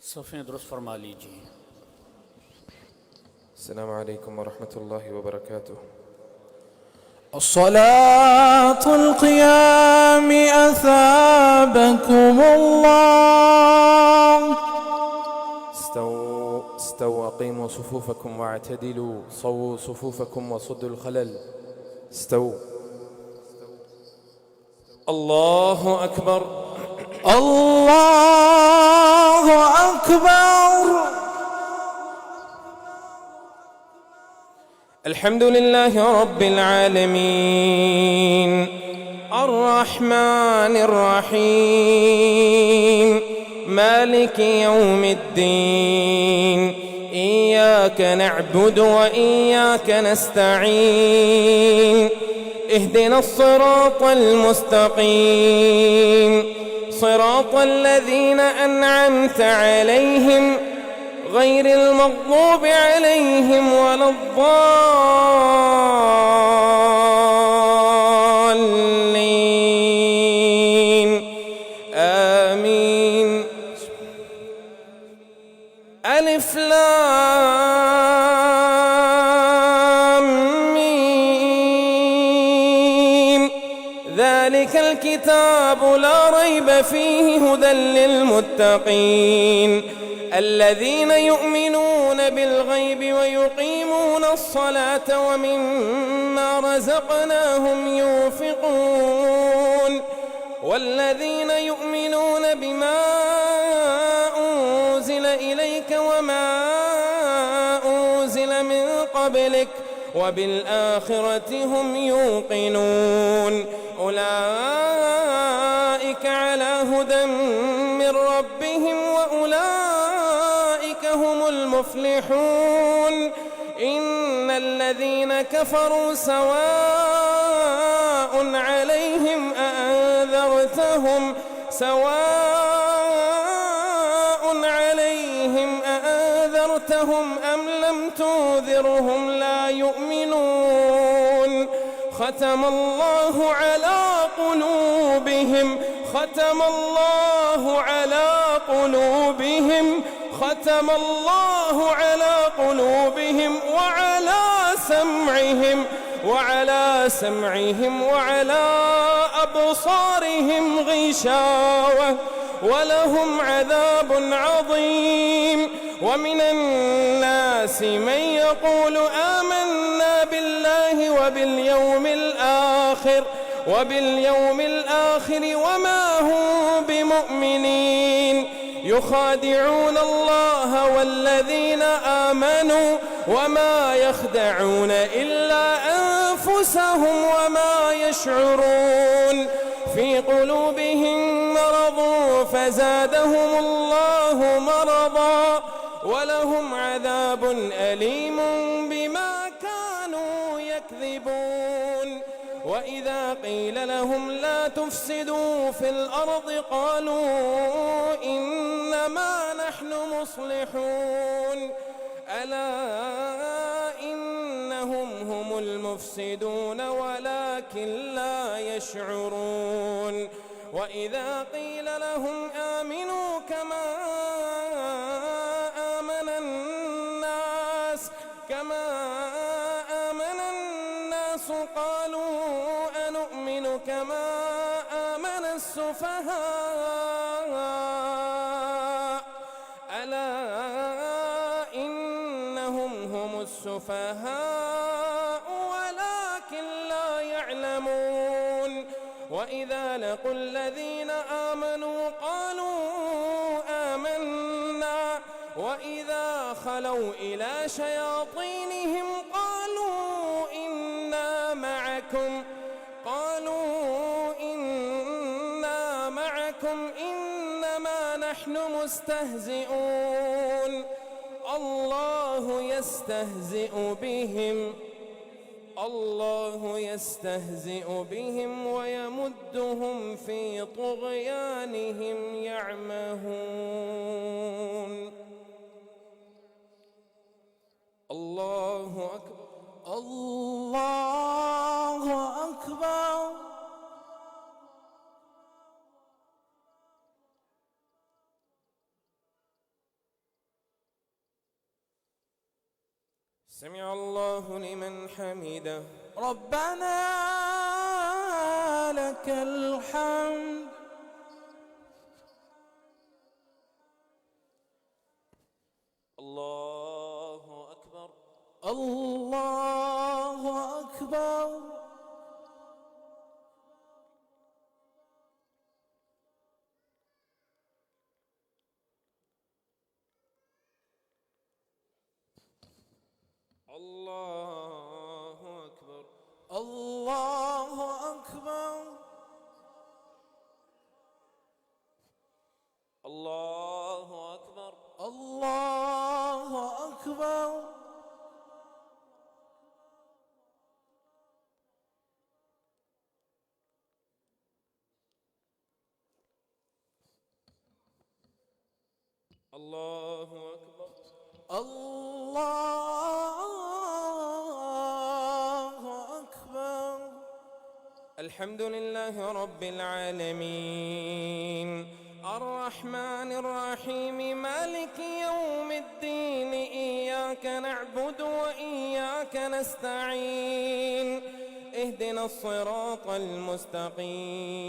صفیں درست فرما لیجیے۔ السلام عليكم ورحمة الله وبركاته. الصلاة القيام أثابكم الله. استووا أقيموا صفوفكم واعتدلوا، صووا صفوفكم وصدوا الخلل. استووا. الله أكبر. الله أكبر. الحمد لله رب العالمين الرحمن الرحيم مالك يوم الدين، إياك نعبد وإياك نستعين، اهدنا الصراط المستقيم، صراط الذين أنعمت عليهم غير المغضوب عليهم ولا الضالين، آمين. ألف لام ميم، ذلك الكتاب لا ريب فيه هدى للمتقين الذين يؤمنون بالغيب ويقيمون الصلاة ومما رزقناهم ينفقون، والذين يؤمنون بما أنزل إليك وما أنزل من قبلك وبالآخرة هم يوقنون، أولئك على هدى من ربهم وأولئك هم المفلحون. إن الذين كفروا سواء عليهم أأنذرتهم أم لم تنذرهم لا يؤمنون. ختم الله على قلوبهم ختم الله على قلوبهم وعلى سمعهم وعلى أبصارهم غشاوة ولهم عذاب عظيم. ومن الناس من يقول آمنا بالله وباليوم الآخر وما هم بمؤمنين، يخادعون الله والذين آمنوا وما يخدعون إلا أنفسهم وما يشعرون. في قلوبهم مرض فزادهم الله مرضا ولهم عذاب أليم بما كانوا يكذبون. وإذا قيل لهم لا تفسدوا في الأرض قالوا إنما نحن مصلحون، ألا إنهم هم المفسدون ولكن لا يشعرون. وإذا قيل لهم آمنوا كما آمن الناس قالوا أنؤمن كما آمن السفهاء، ألا إنهم هم السفهاء ولكن لا يعلمون. وإذا لقوا الذين آمنوا قالوا آمنا، وإذا خلوا إلى شياطينهم قالوا إنا معكم إنما نحن مستهزئون. الله يستهزئ بهم ويمدهم في طغيانهم يعمهون. الله أكبر. الله أكبر. سمع الله لمن حمده. ربنا لك الحمد. الله أكبر. الله أكبر. الله أكبر. الله أكبر. الله أكبر. الله أكبر. الله أكبر. الله أكبر. الحمد لله رب العالمين الرحمن الرحيم مالك يوم الدين إياك نعبد وإياك نستعين اهدنا الصراط المستقيم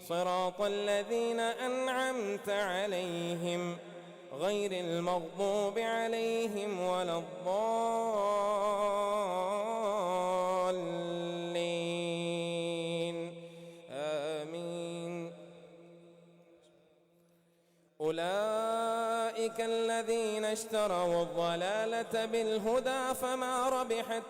صراط الذين أنعمت عليهم غير المغضوب عليهم ولا الضالين آمين. أولئك الذين اشتروا الضلالة بالهدى فما ربحت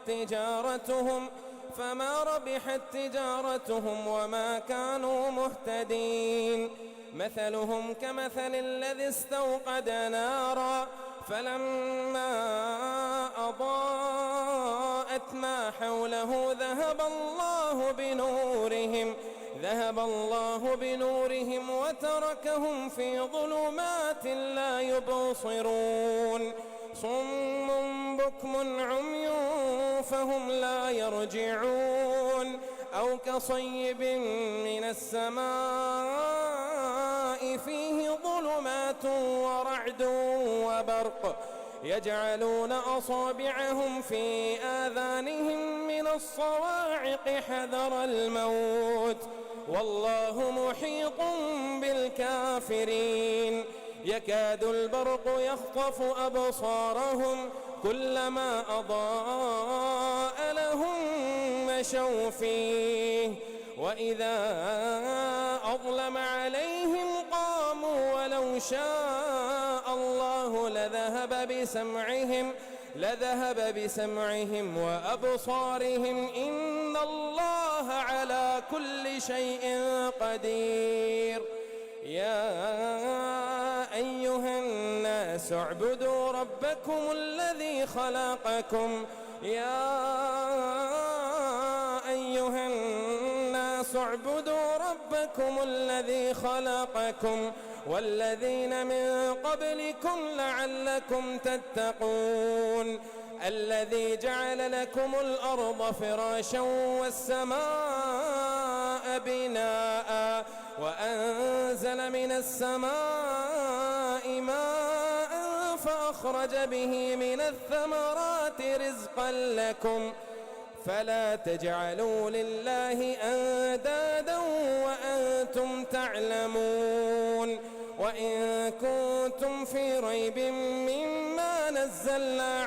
تجارتهم وما كانوا مهتدين. مثلهم كمثل الذي استوقد نارا فلما أضاءت ما حوله ذهب الله بنورهم وتركهم في ظلمات لا يبصرون. صم بكم عمي فهم لا يرجعون. أو كصيب من السماء فيه ظلمات ورعد وبرق يجعلون أصابعهم في آذانهم من الصواعق حذر الموت والله محيط بالكافرين. يكاد البرق يخطف أبصارهم كلما أضاء لهم مشوا فيه وإذا أظلم عليهم قاموا ولو شاء الله لذهب بسمعهم وأبصارهم إن الله على كل شيء قدير. يا أيها الناس اعبدوا ربكم الذي خلقكم والذين من قبلكم لعلكم تتقون. الذي جعل لكم الأرض فراشا والسماء بناء وأنزل من السماء ماء فأخرج به من الثمرات رزقا لكم فلا تجعلوا لله أندادا وأنتم تعلمون. وإن كنتم في ريب مما نزلنا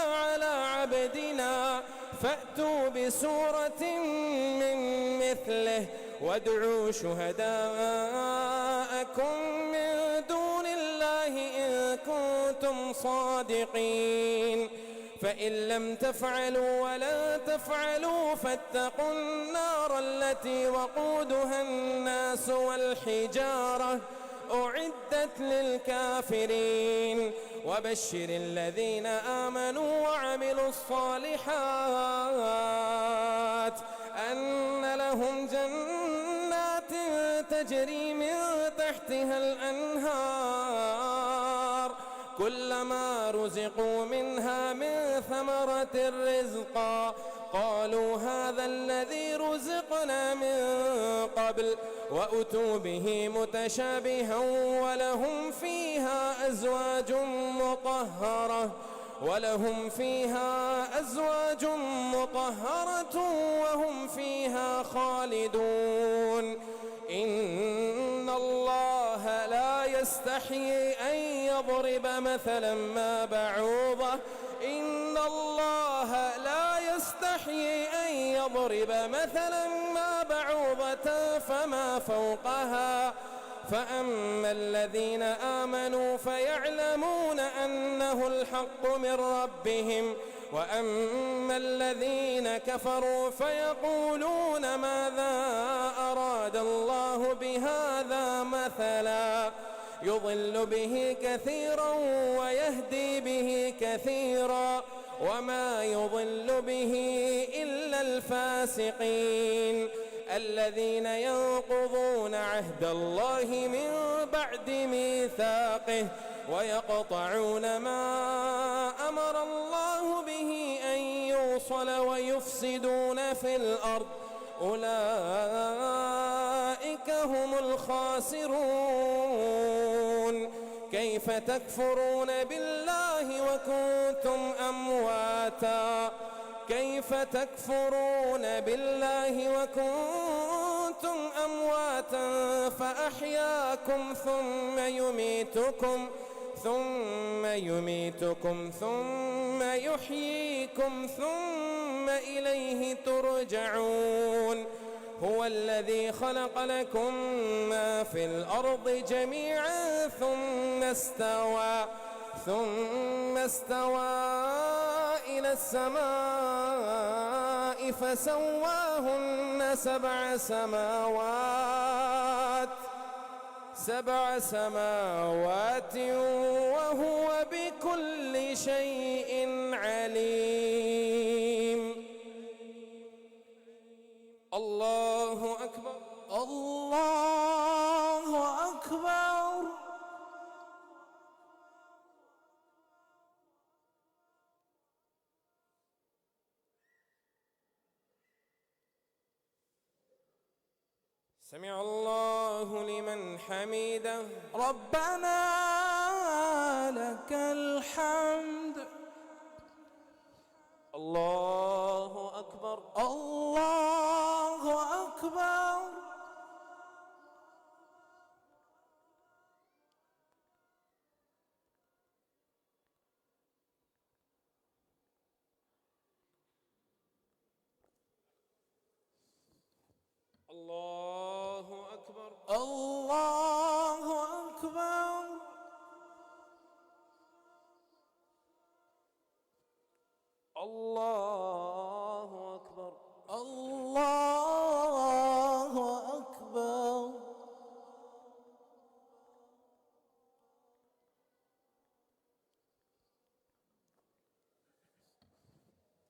على عبدنا فأتوا بسورة من مثله وادعوا شهداءكم من دون الله إن كنتم صادقين. فإن لم تفعلوا ولا تفعلوا فاتقوا النار التي وقودها الناس والحجارة أعدت للكافرين. وبشر الذين آمنوا وعملوا الصالحات أن لهم جنات تجري من تحتها الأنهار كلما رزقوا منها من ثمرة رزقا قالوا هذا الذي رزقنا من قبل وأتوا به متشابها ولهم فيها أزواج مطهرة وهم فيها خالدون إن الله لا يستحيي أن يضرب مثلا ما بعوضة فما فوقها فأما الذين آمنوا فيعلمون أنه الحق من ربهم وأما الذين كفروا فيقولون ماذا أراد الله بهذا مثلا يضل به كثيرا ويهدي به كثيرا وما يضل به إلا الفاسقين الذين ينقضون عهد الله من بعد ميثاقه ويقطعون ما أمر الله به أن يوصل ويفسدون في الأرض أولئك هم الخاسرون كيف تكفرون بالله وكنتم أمواتا فأحياكم ثم يميتكم ثم يحييكم ثم إليه ترجعون هو الذي خلق لكم ما في الأرض جميعا ثم استوى إلى السماء فسواهن سبع سماوات وهو بكل شيء عليم الله أكبر الله أكبر. سمع الله لمن حمده ربنا لك الحمد. الله أكبر الله أكبر. الله أكبر الله أكبر. الله أكبر الله أكبر.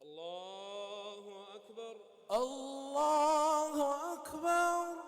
الله أكبر الله أكبر.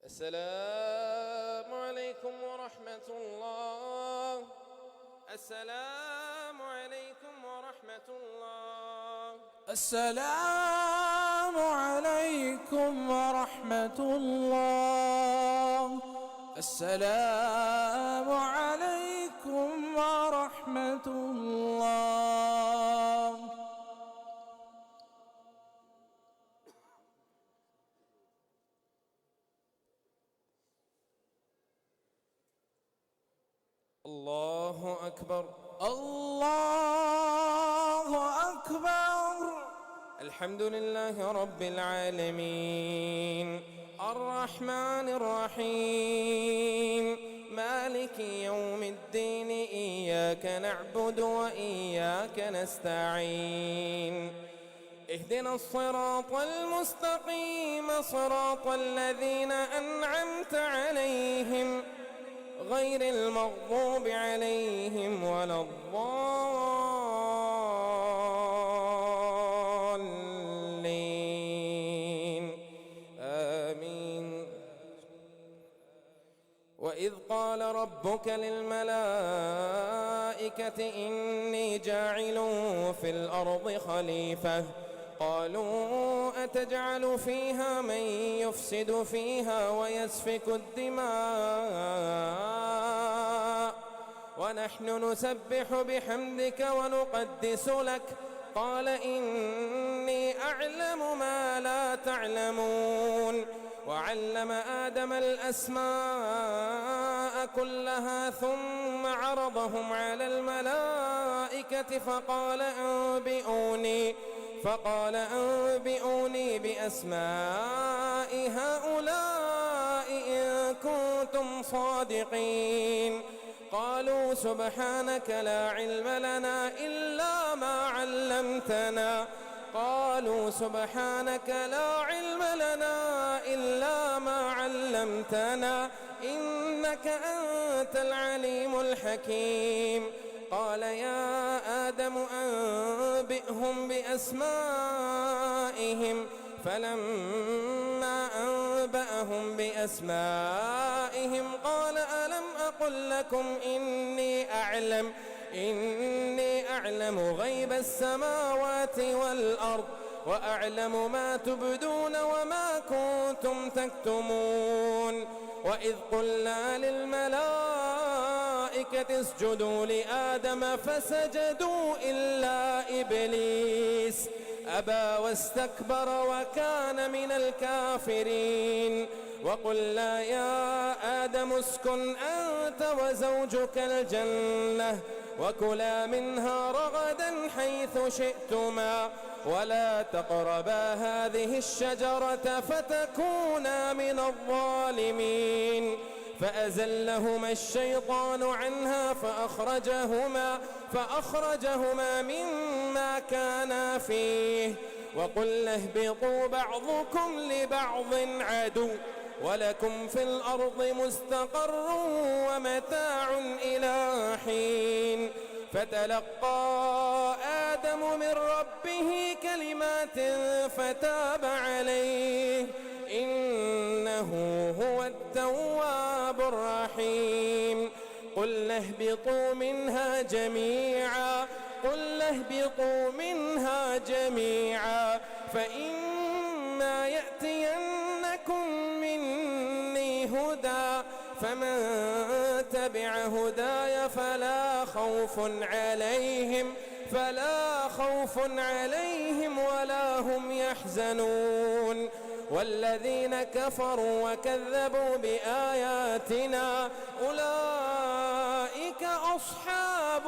السلام عليكم ورحمة الله. السلام عليكم ورحمة الله. السلام عليكم ورحمة الله. السلام عليكم ورحمة الله. الله أكبر. الله أكبر. الحمد لله رب العالمين الرحمن الرحيم مالك يوم الدين إياك نعبد وإياك نستعين اهدنا الصراط المستقيم صراط الذين أنعمت عليهم غير المغضوب عليهم ولا الضالين آمين. وإذ قال ربك للملائكة إني جاعل في الأرض خليفة قالوا أتجعل فيها من يفسد فيها ويسفك الدماء ونحن نسبح بحمدك ونقدس لك قال إني أعلم ما لا تعلمون. وعلم آدم الأسماء كلها ثم عرضهم على الملائكة فقال أنبئوني بأسماء هؤلاء إن كنتم صادقين. قالوا سبحانك لا علم لنا إلا ما علمتنا إنك أنت العليم الحكيم. قال يا آدم أنبئهم بأسمائهم فلما أنبأهم بأسمائهم قال ألم أقل لكم إني أعلم غيب السماوات والأرض وأعلم ما تبدون وما كنتم تكتمون. وإذ قلنا للملائكة اسجدوا لآدم فسجدوا إلا إبليس أبى واستكبر وكان من الكافرين. وقلنا يا آدم اسكن أنت وزوجك الجنة وكلا منها رغدا حيث شئتما ولا تقربا هذه الشجرة فتكونا من الظالمين. فأزلهما الشيطان عنها فأخرجهما مما كانا فيه وقلنا اهبطوا بعضكم لبعض عدو ولكم في الأرض مستقر ومتاع إلى حين. فتلقى آدم من ربه كلمات فتاب عليه إنه هو التواب الرحيم. قلنا اهبطوا منها جميعا فإما يأتينكم مني هدى فمن تبع هداي فلا خوف عليهم ولا هم يحزنون. والذين كفروا وكذبوا بآياتنا أولئك أصحاب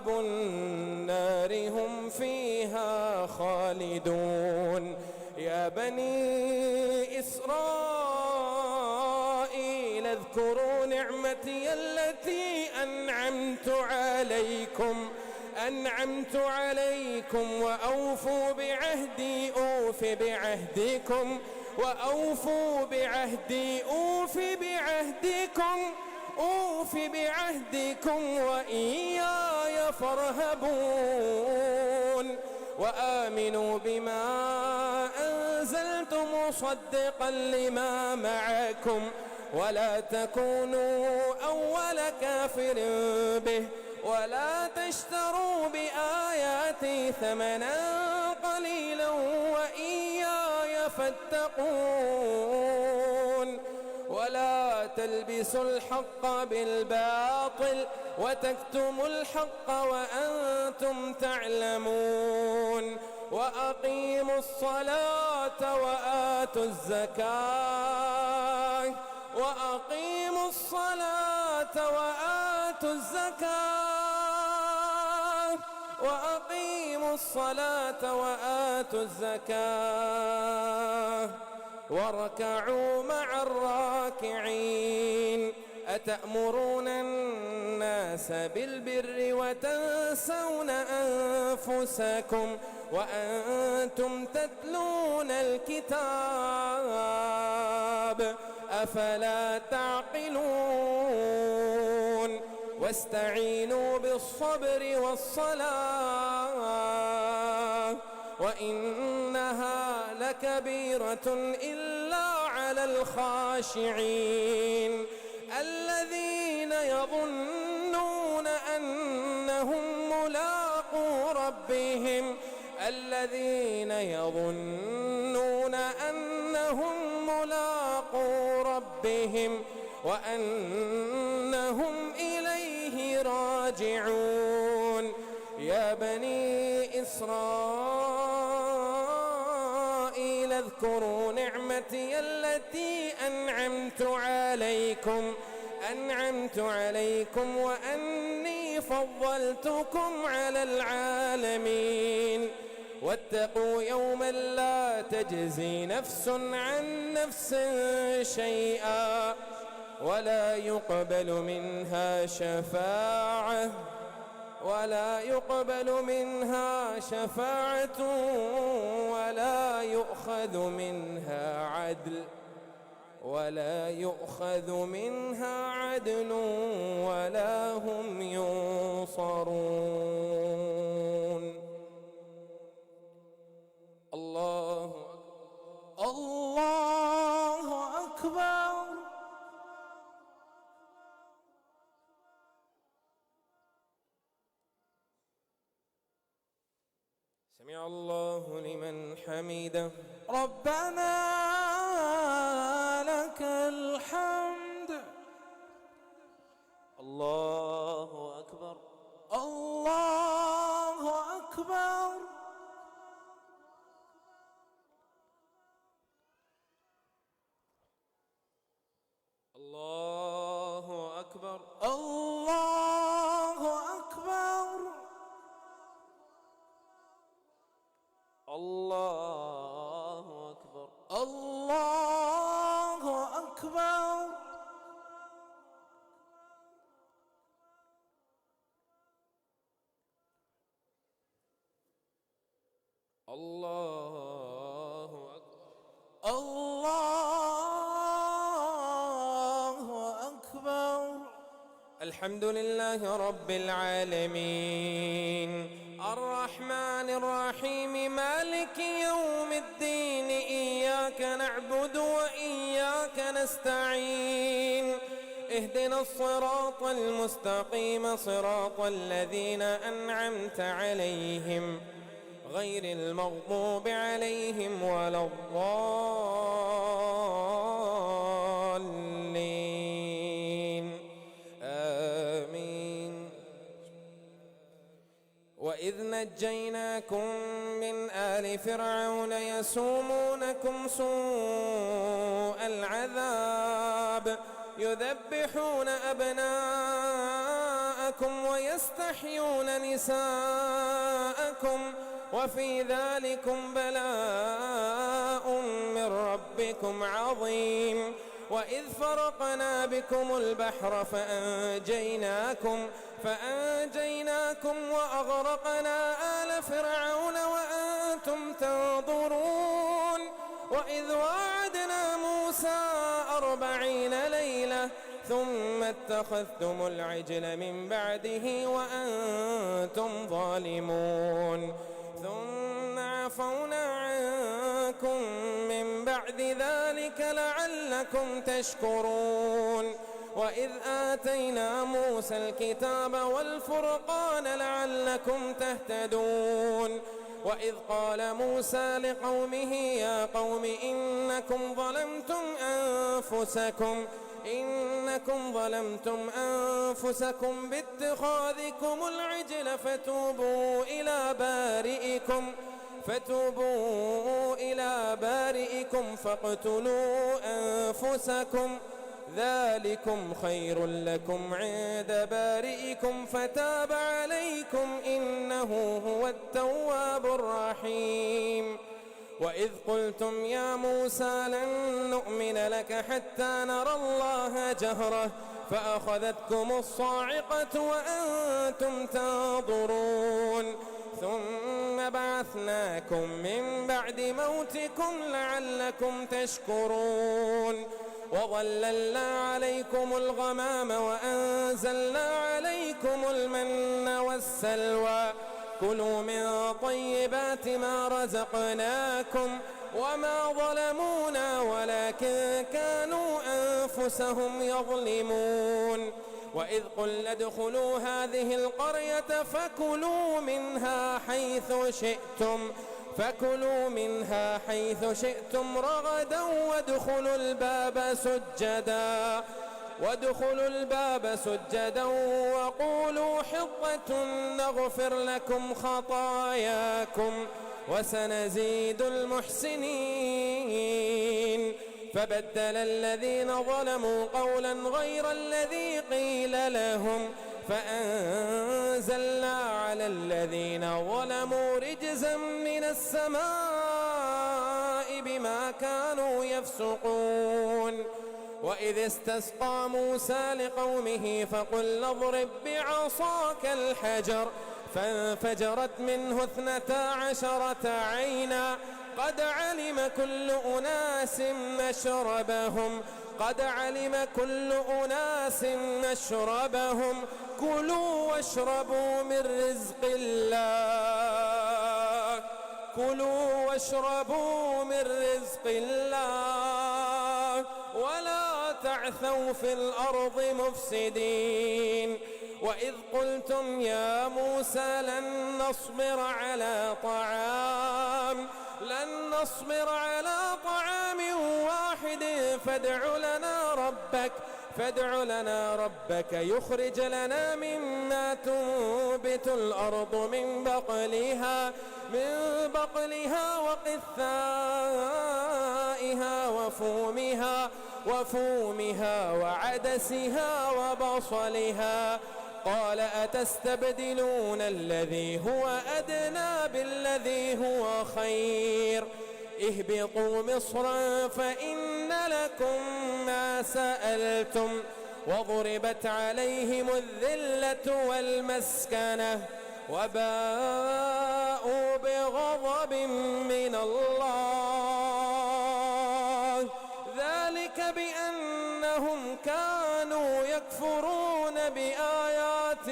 النار هم فيها خالدون. يا بني إسرائيل اذكروا نعمتي التي أنعمت عليكم وأوفوا بعهدي أوف بعهدكم وإياي فارهبون. وآمنوا بما أنزلت مصدقا لما معكم ولا تكونوا أول كافر به ولا تشتروا بآياتي ثمنا قليلا وإياي فاتقون. ولا تلبسوا الحق بالباطل وتكتموا الحق وأنتم تعلمون وأقيموا الصلاة وآتوا الزكاة وأقيموا الصلاة وآتوا الزكاة وأقيموا الصلاة وآتوا الزكاة واركعوا مع الراكعين أتأمرون الناس بالبر وتنسون أنفسكم وأنتم تتلون الكتاب أفلا تعقلون واستعينوا بالصبر والصلاة وإنها لكبيرة إلا على الخاشعين الذين يظنون أنهم ملاقو ربهم الذين يظنون أنهم ملاقو ربهم وأنهم إليه راجعون يا بني إسرائيل اذكروا نعمتي التي أنعمت عليكم وأني فضلتكم على العالمين واتقوا يوما لا تجزي نفس عن نفس شيئا ولا يقبل منها شفاعة ولا يؤخذ منها عدل ولا هم ينصرون الله أكبر. سمع الله لمن حمده ربنا لك الحمد. الله أكبر. الله أكبر. الله أكبر. الله أكبر. الله أكبر. الله أكبر. الله أكبر. الله أكبر. الحمد لله رب العالمين الرحمن الرحيم مالك يوم الدين إياك نعبد وإياك نستعين اهدنا الصراط المستقيم صراط الذين أنعمت عليهم غير المغضوب عليهم ولا الضالين آمين. وإذ نجيناكم من آل فرعون يسومونكم سوء العذاب يذبحون أبناءكم ويستحيون نساءكم وفي ذلكم بلاء من ربكم عظيم. وإذ فرقنا بكم البحر فأنجيناكم وأغرقنا آل فرعون وأنتم تنظرون. وإذ واعدنا موسى 40 ليلة ثم اتخذتم العجل من بعده وأنتم ظالمون ثم عفونا عنكم من بعد ذلك لعلكم تشكرون. وإذ آتينا موسى الكتاب والفرقان لعلكم تهتدون. وإذ قال موسى لقومه يا قوم إنكم ظلمتم إنكم ظلمتم أنفسكم باتخاذكم العجل فتوبوا إلى بارئكم فاقتلوا أنفسكم ذلكم خير لكم عند بارئكم فتاب عليكم إنه هو التواب الرحيم. وإذ قلتم يا موسى لن نؤمن لك حتى نرى الله جهرة فأخذتكم الصاعقة وأنتم تنظرون ثم بعثناكم من بعد موتكم لعلكم تشكرون وظللنا عليكم الغمام وأنزلنا عليكم المن والسلوى كلوا من طيبات ما رزقناكم وما ظلمونا ولكن كانوا أنفسهم يظلمون. وإذ قلنا ادخلوا هذه القرية فكلوا منها حيث شئتم رغدا وادخلوا الباب سجدا وقولوا حطة نغفر لكم خطاياكم وسنزيد المحسنين. فبدل الذين ظلموا قولا غير الذي قيل لهم فأنزلنا على الذين ظلموا رجزا من السماء بما كانوا يفسقون. وإذ استسقى موسى لقومه فقل اضرب بعصاك الحجر فانفجرت منه 12 عينا قد علم كل أناس مشربهم كلوا واشربوا من رزق الله ولا تعثوا في الأرض مفسدين. وإذ قلتم يا موسى لن نصبر على طعام واحد فادع لنا ربك يخرج لنا مما تنبت الأرض من بقلها وقثائها وفومها وعدسها وبصلها قال أتستبدلون الذي هو أدنى بالذي هو خير اهبطوا مصرا فإن لكم ما سألتم وضربت عليهم الذلة والمسكنة وباءوا بغضب من الله ذلك بأنهم كانوا يكفرون بآيات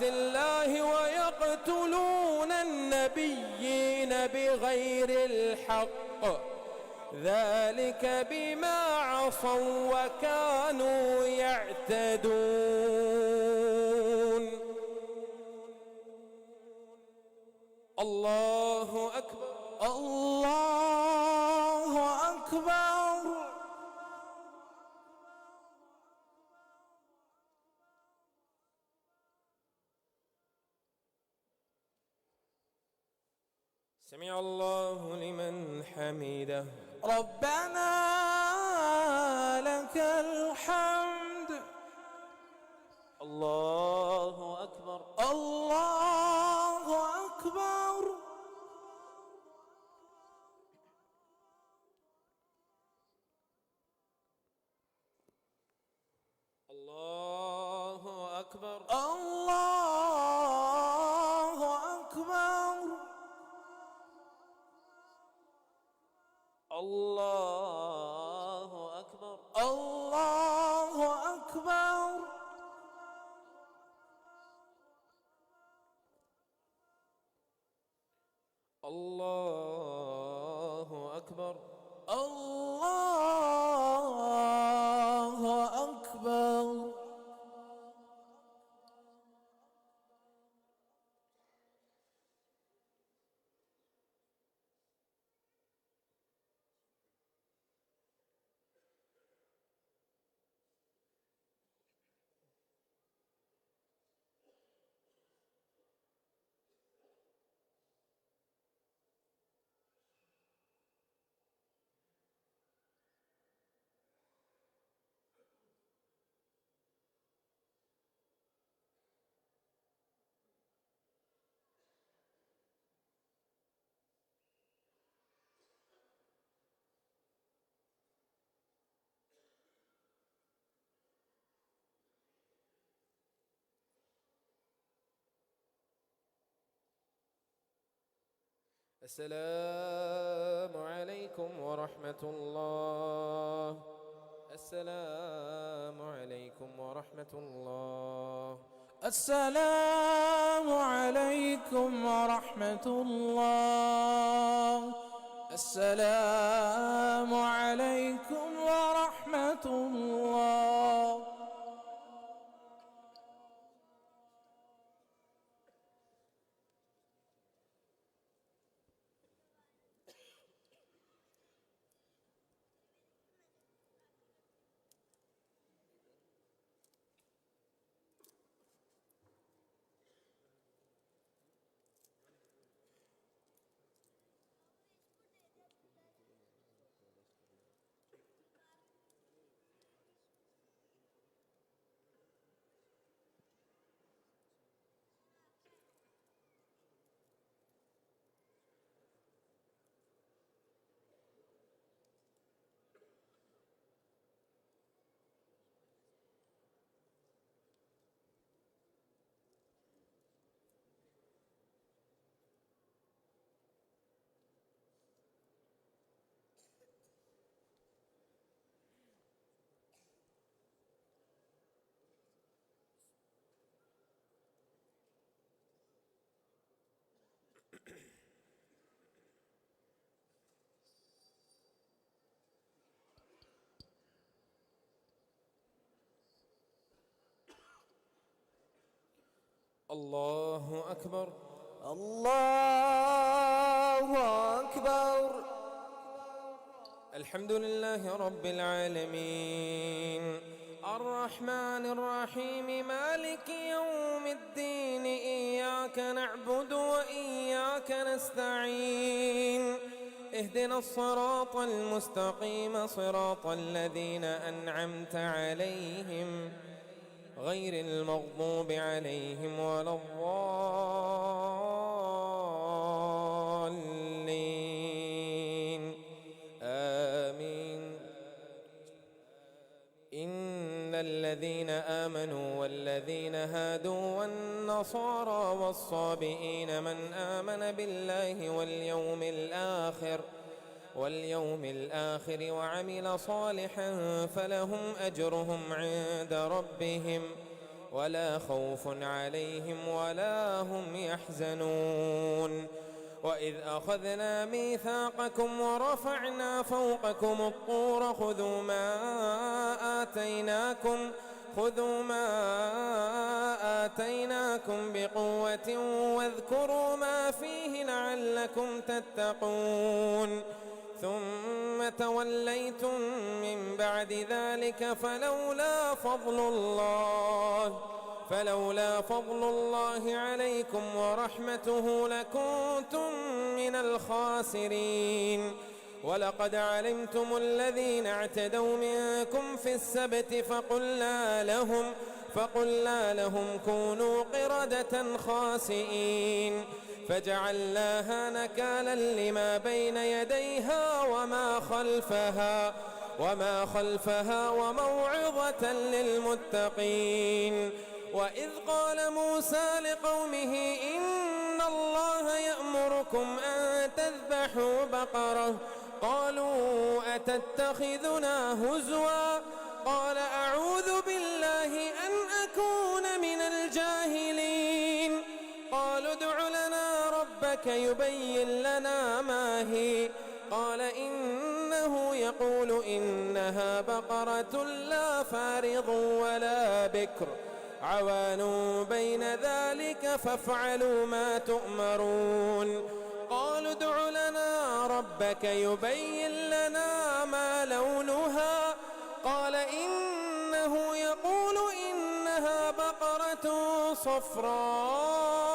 الله ويقتلون النبيين بغير الحق ذلك بما عصوا وكانوا يعتدون. الله أكبر الله أكبر. سمع الله لمن حمده ربنا لك الحمد. الله أكبر الله أكبر. الله أكبر الله أكبر. الله أكبر الله أكبر. الله أكبر الله أكبر. السلام عليكم ورحمة الله. السلام عليكم ورحمة الله. السلام عليكم ورحمة الله. السلام عليكم ورحمة الله. الله أكبر. الله أكبر. الحمد لله رب العالمين الرحمن الرحيم مالك يوم الدين إياك نعبد وإياك نستعين اهدنا الصراط المستقيم صراط الذين أنعمت عليهم غير المغضوب عليهم ولا الضالين آمين. إن الذين آمنوا والذين هادوا والنصارى والصابئين من آمن بالله واليوم الآخر وعمل صالحا فلهم أجرهم عند ربهم ولا خوف عليهم ولا هم يحزنون. وإذ أخذنا ميثاقكم ورفعنا فوقكم الطور خذوا ما آتيناكم بقوة واذكروا ما فيه لعلكم تتقون. ثم توليتم من بعد ذلك فلولا فضل الله عليكم ورحمته لكنتم من الخاسرين. ولقد علمتم الذين اعتدوا منكم في السبت فقلنا لهم كونوا قردة خاسئين فجعلناها نكالا لما بين يديها وما خلفها وموعظة للمتقين. وإذ قال موسى لقومه إن الله يأمركم أن تذبحوا بقرة قالوا أتتخذنا هزوا قال أعوذ بالله أن أكون من الجاهلين. قالوا ادع لنا ربك يبين لنا ما هي قال إنه يقول إنها بقرة لا فارض ولا بكر عوان بين ذلك فافعلوا ما تؤمرون. قالوا ادع لنا ربك يبين لنا ما لونها قال إنه يقول إنها بقرة صفراء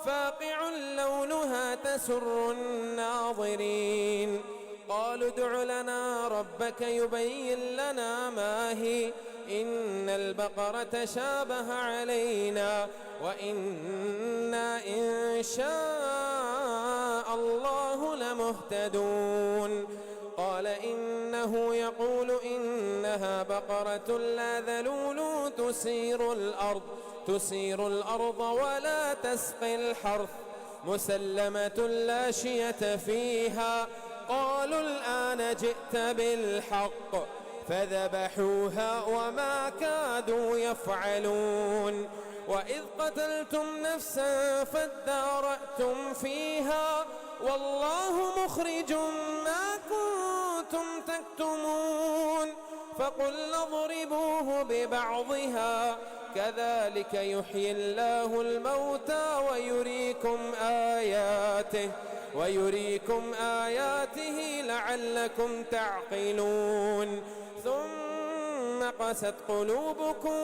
فاقع لونها تسر الناظرين. قالوا ادع لنا ربك يبين لنا ما هي إن البقرة شابه علينا وإنا إن شاء الله لمهتدون. قال إنه يقول إنها بقرة لا ذلول تثير الأرض ولا تسقي الحرث مسلمة لا شية فيها. قالوا الآن جئت بالحق فذبحوها وما كادوا يفعلون. وإذ قتلتم نفسا فادارأتم فيها والله مخرج ما كنتم تكتمون. فقلنا اضربوه ببعضها كذلك يحيي الله الموتى ويريكم آياته لعلكم تعقلون. ثم قست قلوبكم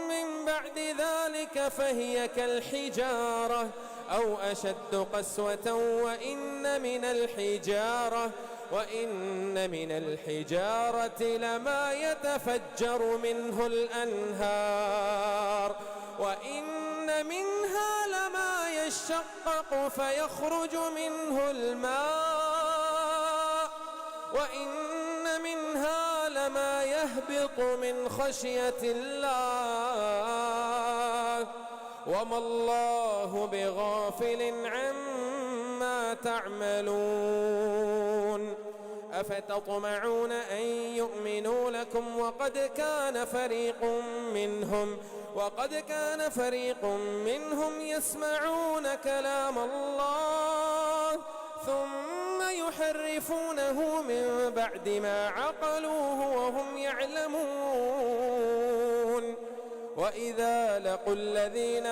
من بعد ذلك فهي كالحجارة أو أشد قسوة وإن من الحجارة لما يتفجر منه الأنهار وإن منها لما يشقق فيخرج منه الماء وإن منها لما يهبط من خشية الله وما الله بغافل عما تعملون. أفتطمعون أن يؤمنوا لكم وقد كان فريق منهم يسمعون كلام الله ثم يحرفونه من بعد ما عقلوه وهم يعلمون. وإذا لقوا الذين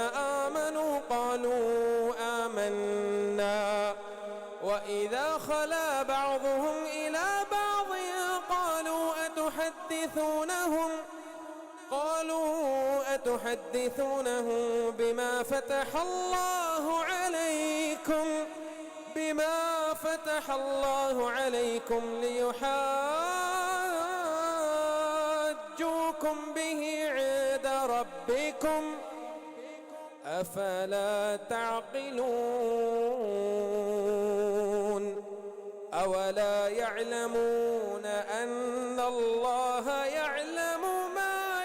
آمنوا قالوا آمنا وإذا خلا بعضهم إلى بعض قالوا أتحدثونهم بما فتح الله عليكم ليحاجوكم به عند ربكم أفلا تعقلون. أولا يعلمون أن الله يعلم ما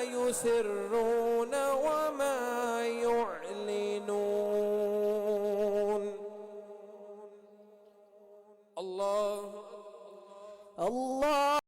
يسرون وما يعلنون. الله